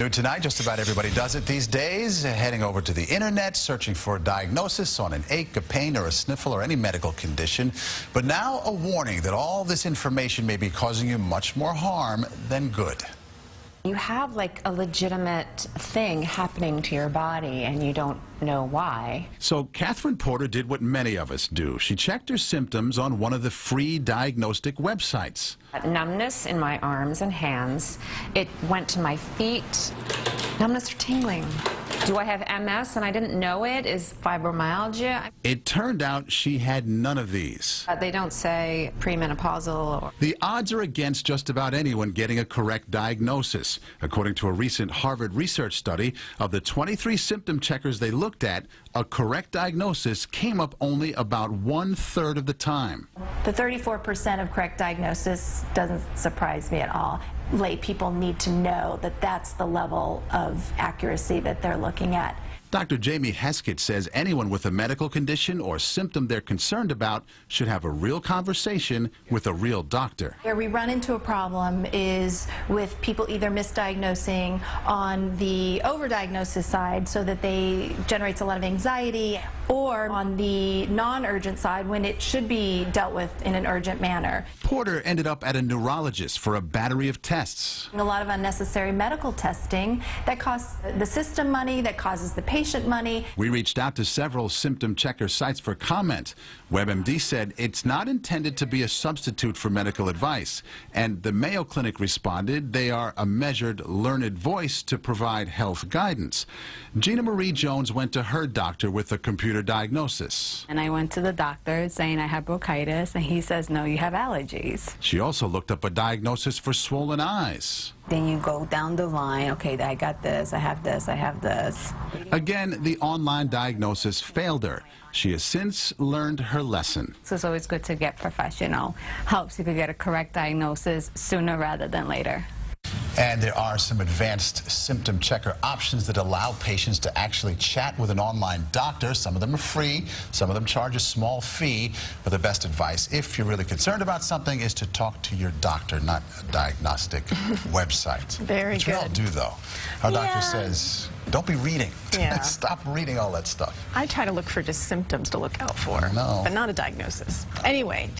New tonight, just about everybody does it these days, heading over to the internet, searching for a diagnosis on an ache, a pain, or a sniffle, or any medical condition. But now a warning that all this information may be causing you much more harm than good. You have like a legitimate thing happening to your body and you don't know why. So Catherine Porter did what many of us do. She checked her symptoms on one of the free diagnostic websites. Numbness in my arms and hands. It went to my feet. Numbness or tingling. Do I have MS and I didn't know it? Is fibromyalgia? It turned out she had none of these. They don't say premenopausal. Or The odds are against just about anyone getting a correct diagnosis. According to a recent Harvard research study, of the 23 symptom checkers they looked at, a correct diagnosis came up only about 1/3 of the time. The 34% of correct diagnosis doesn't surprise me at all. Lay people need to know that that's the level of accuracy that they're looking at. Dr. Jamie Heskett says anyone with a medical condition or symptom they're concerned about should have a real conversation with a real doctor. Where we run into a problem is with people either misdiagnosing on the overdiagnosis side so that they generates a lot of anxiety, or on the non-urgent side when it should be dealt with in an urgent manner. Porter ended up at a neurologist for a battery of tests. A lot of unnecessary medical testing that costs the system money, that causes the patient money. We reached out to several symptom checker sites for comment. WebMD said it's not intended to be a substitute for medical advice. And the Mayo Clinic responded they are a measured, learned voice to provide health guidance. Gina Marie Jones went to her doctor with a computer diagnosis. And I went to the doctor saying I have bronchitis, and he says, no, you have allergies. She also looked up a diagnosis for swollen eyes. Then you go down the line, okay, I got this, I have this, I have this. Again, the online diagnosis failed her. She has since learned her lesson. So it's always good to get professional help so you can get a correct diagnosis sooner rather than later. And there are some advanced symptom checker options that allow patients to actually chat with an online doctor. Some of them are free, some of them charge a small fee. But the best advice, if you're really concerned about something, is to talk to your doctor, not a diagnostic website. Very Which good. we all do, though. Our doctor says, don't be reading. Yeah. Stop reading all that stuff. I try to look for just symptoms to look out for, No. but not a diagnosis. Anyway.